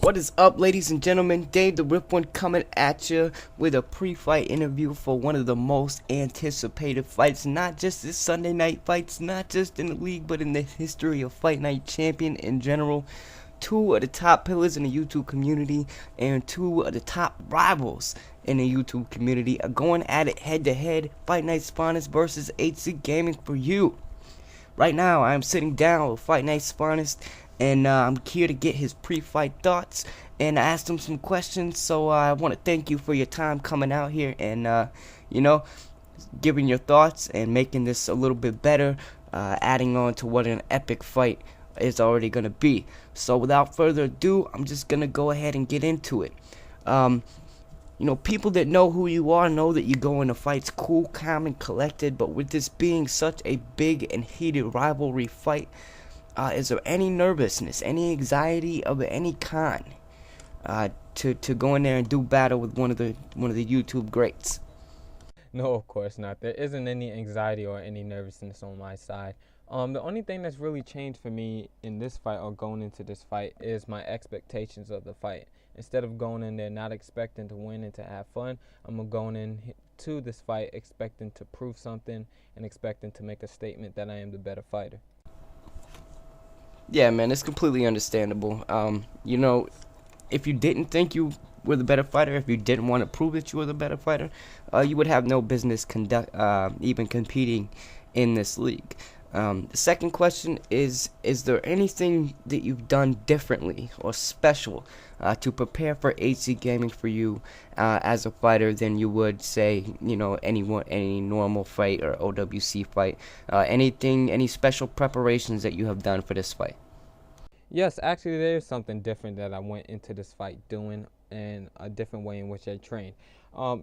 What is up, ladies and gentlemen? Dave the Rip One coming at you with a pre-fight interview for one of the most anticipated fights, not just this Sunday night fights, not just in the league, but in the history of Fight Night Champion in general. Two of the top pillars in the YouTube community and two of the top rivals in the YouTube community are going at it head-to-head. FightNightsFinest versus HzGaming4U. Right now, I'm sitting down with FightNightsFinest, and I'm here to get his pre-fight thoughts, and I asked him some questions. So I want to thank you for your time coming out here and giving your thoughts and making this a little bit better, adding on to what an epic fight is already gonna be. So without further ado, I'm just gonna go ahead and get into it. People that know who you are know that you go into fights cool, calm, and collected, but with this being such a big and heated rivalry fight, is there any nervousness, any anxiety of any kind to go in there and do battle with one of the YouTube greats? No, of course not. There isn't any anxiety or any nervousness on my side. The only thing that's really changed for me in this fight or going into this fight is my expectations of the fight. Instead of going in there not expecting to win and to have fun, I'm going into this fight expecting to prove something and expecting to make a statement that I am the better fighter. Yeah, man, it's completely understandable. If you didn't think you were the better fighter, if you didn't want to prove that you were the better fighter, you would have no business even competing in this league. The second question is there anything that you've done differently or special to prepare for HzGaming4U as a fighter than you would, say, any normal fight or OWC fight? Any special preparations that you have done for this fight? Yes, actually there is something different that I went into this fight doing and a different way in which I train.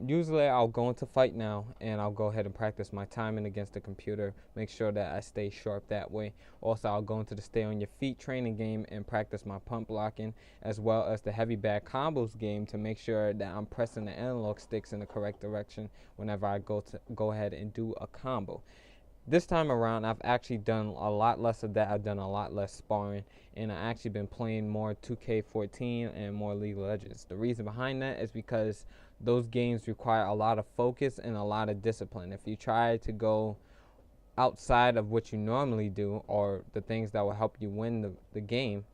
Usually I'll go into fight now and I'll go ahead and practice my timing against the computer, make sure that I stay sharp that way. Also, I'll go into the stay on your feet training game and practice my pump blocking, as well as the heavy bag combos game to make sure that I'm pressing the analog sticks in the correct direction whenever I go ahead and do a combo. This time around, I've actually done a lot less of that. I've done a lot less sparring, and I've actually been playing more 2K14 and more League of Legends. The reason behind that is because those games require a lot of focus and a lot of discipline. If you try to go outside of what you normally do or the things that will help you win the game,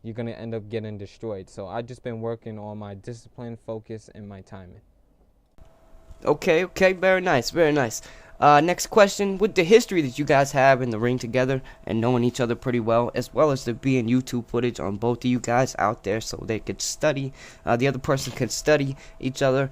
you're going to end up getting destroyed. So I've just been working on my discipline, focus, and my timing. Okay, very nice, very nice. Next question: with the history that you guys have in the ring together and knowing each other pretty well, as well as there being YouTube footage on both of you guys out there so they could study, the other person could study each other,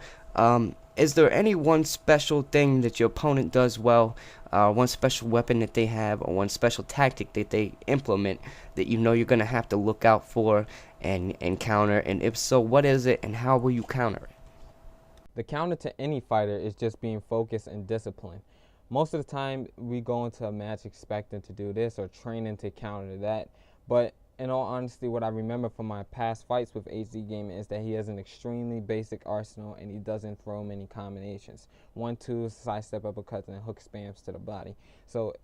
is there any one special thing that your opponent does well, one special weapon that they have, or one special tactic that they implement that you know you're going to have to look out for and counter? And if so, what is it and how will you counter it? The counter to any fighter is just being focused and disciplined. Most of the time, we go into a match expecting to do this or training to counter that. But in all honesty, what I remember from my past fights with HzGaming is that he has an extremely basic arsenal and he doesn't throw many combinations. 1-2, side step uppercuts, and hook spams to the body. So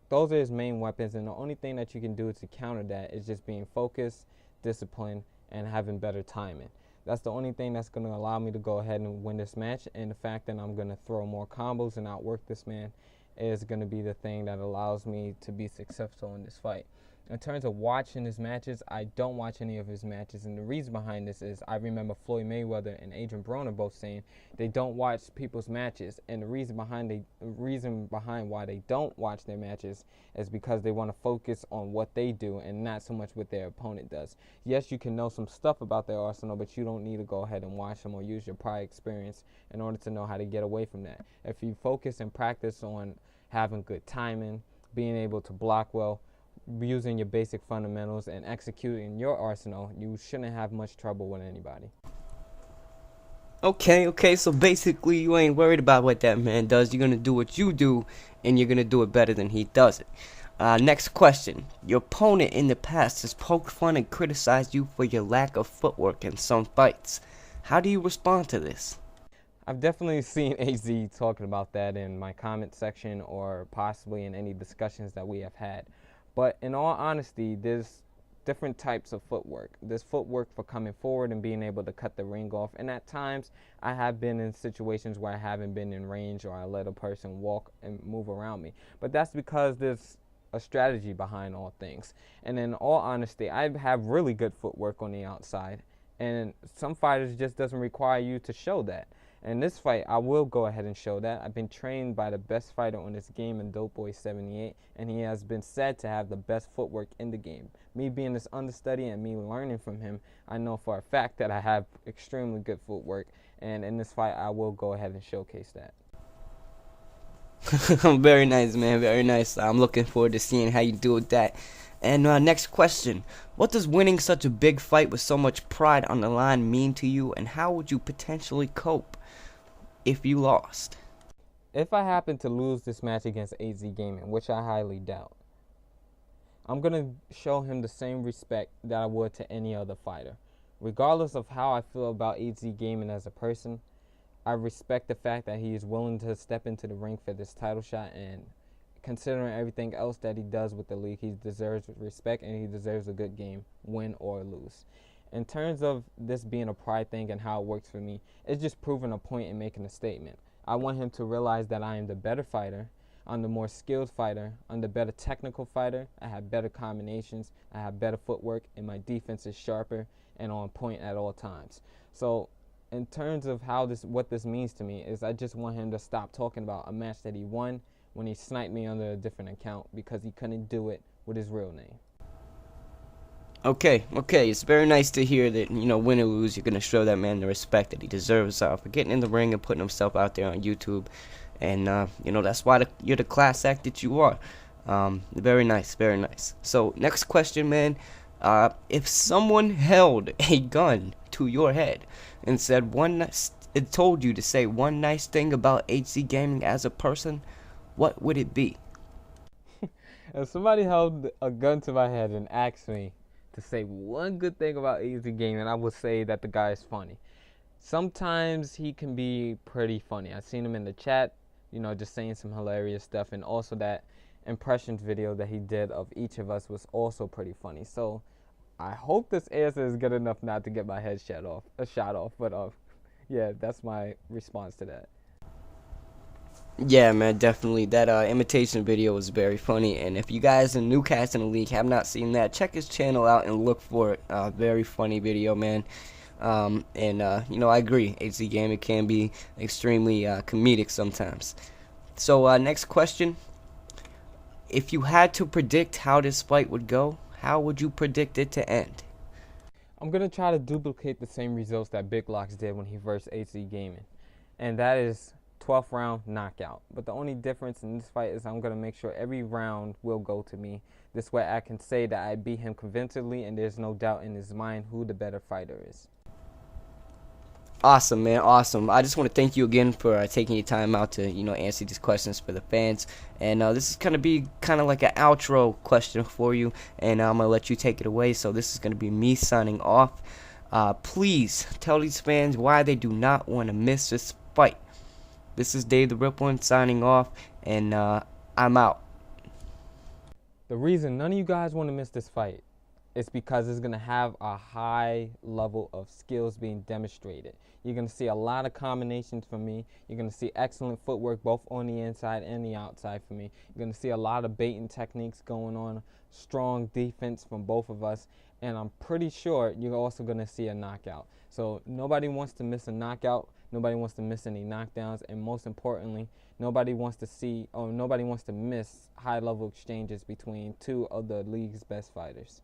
those are his main weapons, and the only thing that you can do to counter that is just being focused, disciplined, and having better timing. That's the only thing that's going to allow me to go ahead and win this match, and the fact that I'm going to throw more combos and outwork this man is going to be the thing that allows me to be successful in this fight. In terms of watching his matches, I don't watch any of his matches, and the reason behind this is I remember Floyd Mayweather and Adrian Broner both saying they don't watch people's matches, and the reason behind why they don't watch their matches is because they want to focus on what they do and not so much what their opponent does. Yes, you can know some stuff about their arsenal, but you don't need to go ahead and watch them or use your prior experience in order to know how to get away from that. If you focus and practice on having good timing, being able to block well, using your basic fundamentals, and executing your arsenal, you shouldn't have much trouble with anybody. Okay, so basically you ain't worried about what that man does. You're going to do what you do, and you're going to do it better than he does it. Next question. Your opponent in the past has poked fun and criticized you for your lack of footwork in some fights. How do you respond to this? I've definitely seen AZ talking about that in my comment section or possibly in any discussions that we have had. But in all honesty, there's different types of footwork. There's footwork for coming forward and being able to cut the ring off. And at times, I have been in situations where I haven't been in range, or I let a person walk and move around me. But that's because there's a strategy behind all things. And in all honesty, I have really good footwork on the outside. And some fighters just doesn't require you to show that. In this fight, I will go ahead and show that. I've been trained by the best fighter on this game in Doughboy78, and he has been said to have the best footwork in the game. Me being this understudy and me learning from him, I know for a fact that I have extremely good footwork, and in this fight, I will go ahead and showcase that. Very nice, man. Very nice. I'm looking forward to seeing how you do with that. And next question. What does winning such a big fight with so much pride on the line mean to you, and how would you potentially cope if you lost? If I happen to lose this match against HzGaming, which I highly doubt, I'm going to show him the same respect that I would to any other fighter. Regardless of how I feel about HzGaming as a person, I respect the fact that he is willing to step into the ring for this title shot, and considering everything else that he does with the league, he deserves respect and he deserves a good game, win or lose. In terms of this being a pride thing and how it works for me, it's just proving a point and making a statement. I want him to realize that I am the better fighter, I'm the more skilled fighter, I'm the better technical fighter, I have better combinations, I have better footwork, and my defense is sharper and on point at all times. So in terms of what this means to me is I just want him to stop talking about a match that he won when he sniped me under a different account because he couldn't do it with his real name. Okay, it's very nice to hear that, win or lose, you're going to show that man the respect that he deserves for getting in the ring and putting himself out there on YouTube. And, that's why you're the class act that you are. Very nice, very nice. So, next question, man. If someone held a gun to your head and said it told you to say one nice thing about HzGaming as a person, what would it be? If somebody held a gun to my head and asked me to say one good thing about HzGaming, I would say that the guy is funny. Sometimes he can be pretty funny. I've seen him in the chat, just saying some hilarious stuff, and also that impressions video that he did of each of us was also pretty funny. So I hope this answer is good enough not to get my head shot off. But yeah, that's my response to that. Yeah, man, definitely. That imitation video was very funny, and if you guys in new cats in the league have not seen that, check his channel out and look for it. Very funny video, man. I agree. HzGaming can be extremely comedic sometimes. So, next question. If you had to predict how this fight would go, how would you predict it to end? I'm going to try to duplicate the same results that Big Locks did when he versed HzGaming, and that is 12th round knockout. But the only difference in this fight is I'm going to make sure every round will go to me. This way I can say that I beat him convincingly and there's no doubt in his mind who the better fighter is. Awesome, man, awesome. I just want to thank you again for taking your time out to, answer these questions for the fans. And this is going to be kind of like an outro question for you, and I'm going to let you take it away. So this is going to be me signing off. Please tell these fans why they do not want to miss this fight. This is Dave the Rip One signing off, and I'm out. The reason none of you guys want to miss this fight is because it's going to have a high level of skills being demonstrated. You're going to see a lot of combinations from me. You're going to see excellent footwork both on the inside and the outside from me. You're going to see a lot of baiting techniques going on, strong defense from both of us, and I'm pretty sure you're also going to see a knockout. So nobody wants to miss a knockout. Nobody wants to miss any knockdowns, and most importantly, nobody wants to miss high-level exchanges between two of the league's best fighters.